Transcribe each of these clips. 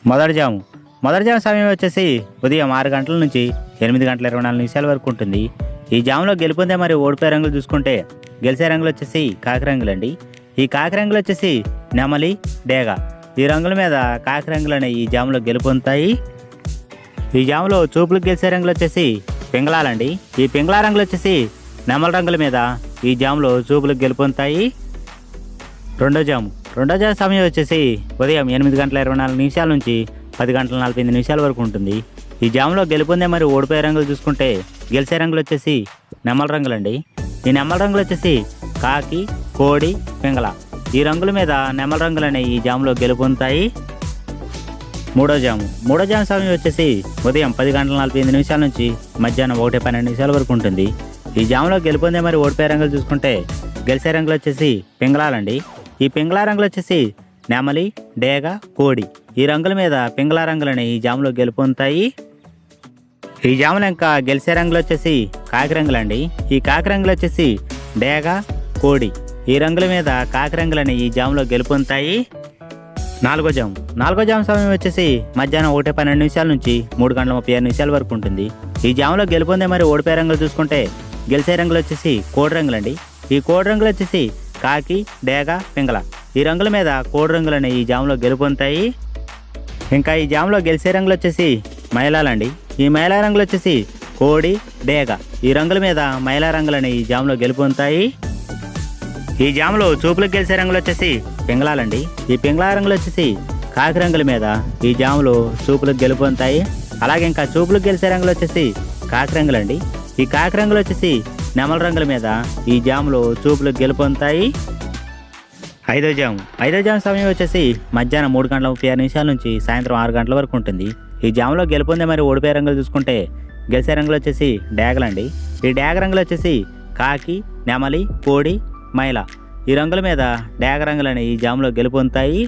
మొదటి జాము మొదటి జాము సమయం వచ్చేసి ఉదయం 6 గంటల నుంచి 8 గంటల 24 నిమిషాల వరకు ఉంటుంది. ఈ జాములో గెలుపొందే మరియు ఓడిపోయే రంగులు చూసుకుంటే గెలిచే రంగులు వచ్చేసి కాకి రంగులండి. ఈ కాకి రంగులు వచ్చేసి నెమలి, డేగ. ఈ రంగుల మీద కాకి రంగులు అనేవి ఈ జాములో గెలుపొందుతాయి. ఈ జాములో చూపులకు గెలిచే రంగులు వచ్చేసి పింగళాలండి. ఈ పింగళా రంగులు వచ్చేసి నెమల రంగుల మీద ఈ జాములో చూపులకు గెలుపొందుతాయి. రెండో జాము సమయం వచ్చేసి ఉదయం 8 గంటల 24 నిమిషాల నుంచి 10 గంటల 45 నిమిషాల వరకు ఉంటుంది. ఈ జాములో గెలుపొందే మరియు ఓడిపోయే రంగులు చూసుకుంటే గెలిచే రంగులు వచ్చేసి నెమల రంగులండి. ఈ నెమల రంగులు వచ్చేసి కాకి, కోడి, పింగళ. ఈ రంగుల మీద నెమల రంగులు అనేవి ఈ జాములో గెలుపొందుతాయి. మూడో జాము సమయం వచ్చేసి ఉదయం 10 గంటల 45 నిమిషాల నుంచి మధ్యాహ్నం 1:12 నిమిషాల వరకు ఉంటుంది. ఈ జాములో గెలుపొందే మరియు ఓడిపోయే రంగులు చూసుకుంటే గెలిచే రంగులు వచ్చేసి పింగళాలండి. ఈ పింగళా రంగులు వచ్చేసి నెమలి, డేగ, కోడి. ఈ రంగుల మీద పింగళా రంగులని ఈ జాములో గెలుపొందుతాయి. ఈ జాములో ఇంకా గెలిచే రంగులు వచ్చేసి కాకి రంగులండి. ఈ కాకి రంగులు వచ్చేసి డేగ, కోడి. ఈ రంగుల మీద కాకి రంగులని ఈ జాములో గెలుపొందుతాయి. నాలుగో జాము సమయం వచ్చేసి మధ్యాహ్నం 1:12 నిమిషాల నుంచి 3 గంటల 36 నిమిషాల వరకు ఉంటుంది. ఈ జాములో గెలుపొందే మరి ఓడిపోయే రంగులు చూసుకుంటే గెలిచే రంగులు వచ్చేసి కోడి రంగులండి. ఈ కోడి రంగులు వచ్చేసి కాకి, డేగ, పింగళ. ఈ రంగుల మీద కోడి రంగులని ఈ జాములో గెలుపొందుతాయి. ఇంకా ఈ జాములో గెలిచే రంగులు వచ్చేసి మైలాలండి. ఈ మైలా రంగులు వచ్చేసి కోడి, డేగ. ఈ రంగుల మీద మైలా రంగులని ఈ జాములో గెలుపొందుతాయి. ఈ జాములో చూపులకు గెలిచే రంగులు వచ్చేసి పింగళాలండి. ఈ పింగళా రంగులు వచ్చేసి కాకి రంగుల మీద ఈ జాములో చూపులకు గెలుపొందుతాయి. అలాగే ఇంకా చూపులకు గెలిచే రంగులు వచ్చేసి కాకి రంగులండి. ఈ కాకి రంగులు వచ్చేసి నెమల రంగుల మీద ఈ జాములో చూపులకు గెలుపొందుతాయి. ఐదో జాము సమయం వచ్చేసి మధ్యాహ్నం 3 గంటల 36 నిమిషాల నుంచి సాయంత్రం 6 గంటల వరకు ఉంటుంది. ఈ జాములో గెలుపొందే మరి ఓడిపోయే రంగులు చూసుకుంటే గెలిచే రంగులు వచ్చేసి డేగలండి. ఈ డేగ రంగులు వచ్చేసి కాకి, నెమలి, కోడి, మైల. ఈ రంగుల మీద డేగ రంగులని ఈ జాములో గెలుపొందుతాయి.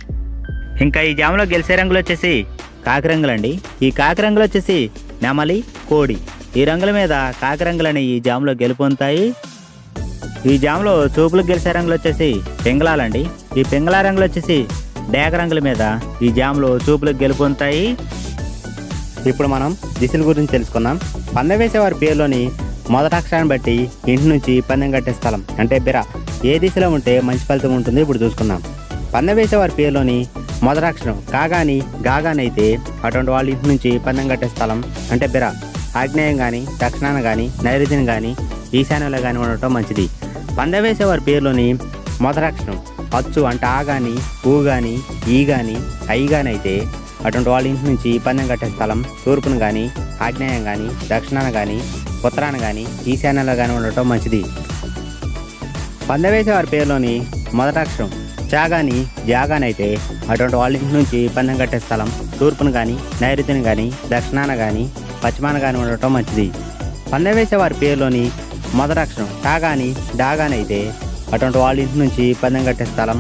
ఇంకా ఈ జాములో గెలిచే రంగులు వచ్చేసి కాకి రంగులండి. ఈ కాకి రంగులు వచ్చేసి నెమలి, కోడి. ఈ రంగుల మీద కాకి రంగులని ఈ జాములో గెలుపొందుతాయి. ఈ జాములో చూపులకు గెలిచే రంగులు వచ్చేసి పింగళాలండి. ఈ పింగళా రంగులు వచ్చేసి డేగ రంగుల మీద ఈ జాములో చూపులకు గెలుపొందుతాయి. ఇప్పుడు మనం దిశల గురించి తెలుసుకుందాం. పందెం వేసేవారి పేరులోని మొదటి అక్షరాన్ని బట్టి ఇంటి నుంచి పందెం కట్టే స్థలం అంటే బిర ఏ దిశలో ఉంటే మంచి ఫలితం ఉంటుంది ఇప్పుడు చూసుకుందాం. పందెం వేసేవారి పేరులోని మొదటి అక్షరం కాగాని గాగాని అయితే అటువంటి వాళ్ళ ఇంటి నుంచి పందెం కట్టే స్థలం అంటే బిర ఆగ్నేయం కానీ, దక్షిణాన కానీ, నైరుతిని కానీ, ఈశాన్యంలో కానీ ఉండటం మంచిది. పందెం వేసేవారి పేరులోని మొదటి అక్షరం అచ్చు అంటే ఆ కానీ, ఊ కానీ, ఈ కానీ, ఐ కానీ అయితే అటువంటి వాళ్ళ ఇంటి నుంచి పందెం కట్టే స్థలం తూర్పును కానీ, ఆగ్నేయం కానీ, దక్షిణాన కానీ, ఉత్తరాన కానీ, ఈశాన్యంలో కానీ ఉండటం మంచిది. పందెం వేసేవారి పేరులోని మొదటి అక్షరం చా కానీ, జా కానీ అయితే అటువంటి వాళ్ళ ఇంటి నుంచి పందెం కట్టే స్థలం తూర్పును కానీ, నైరుతిని కానీ, దక్షిణాన కానీ, పశ్చిమాన కానీ ఉండటం మంచిది. పందెం వేసేవారి పేరులోని మొదటి అక్షరం టా కానీ, డా కానీ అయితే అటువంటి వాళ్ళ ఇంటి నుంచి పందెం కట్టే స్థలం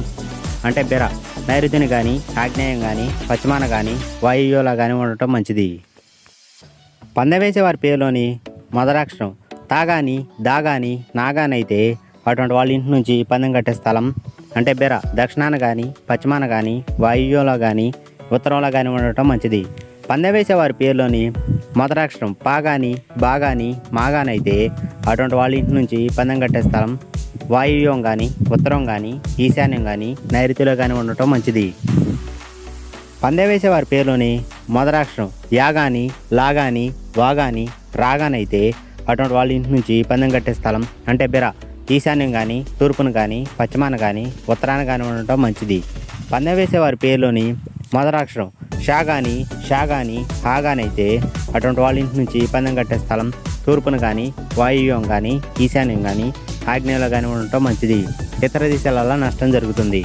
అంటే బిర నైరుతిని కానీ, ఆగ్నేయం కానీ, పశ్చిమాన కానీ, వాయువ్యంలో కానీ ఉండటం మంచిది. పందెం వేసేవారి పేరులోని మొదటి అక్షరం తా కానీ, దా కానీ, నా కానీ అయితే అటువంటి వాళ్ళ ఇంటి నుంచి పందెం కట్టే స్థలం అంటే బిర దక్షిణాన కానీ, పశ్చిమాన కానీ, వాయువ్యంలో కానీ, ఉత్తరంలో కానీ ఉండటం మంచిది. పందెం వేసేవారి పేరులోని మొదటి అక్షరం పా కానీ, బా కానీ, మా కానీ అయితే అటువంటి వాళ్ళ ఇంటి నుంచి పందెం కట్టే స్థలం వాయువ్యం కానీ, ఉత్తరం కానీ, ఈశాన్యం కానీ, నైరుతిలో కానీ ఉండటం మంచిది. పందెం వేసేవారి పేరులోని మొదటి అక్షరం యా కానీ, లా కానీ, వా కానీ, రా కానీ అయితే అటువంటి వాళ్ళ ఇంటి నుంచి పందెం కట్టే స్థలం అంటే బిర ఈశాన్యం కానీ, తూర్పును కానీ, పశ్చిమాన కానీ, ఉత్తరాన కానీ ఉండటం మంచిది. పందెం వేసేవారి పేరులోని మొదటి అక్షరం షా కానీ, షా కానీ, హా కానీ అయితే అటువంటి వాళ్ళ ఇంటి నుంచి పందెం కట్టే స్థలం తూర్పును కానీ, వాయువ్యం కానీ, ఈశాన్యం కానీ, ఆగ్నేయంలో కానీ ఉండటం మంచిది. ఇతర దిశలలో నష్టం జరుగుతుంది.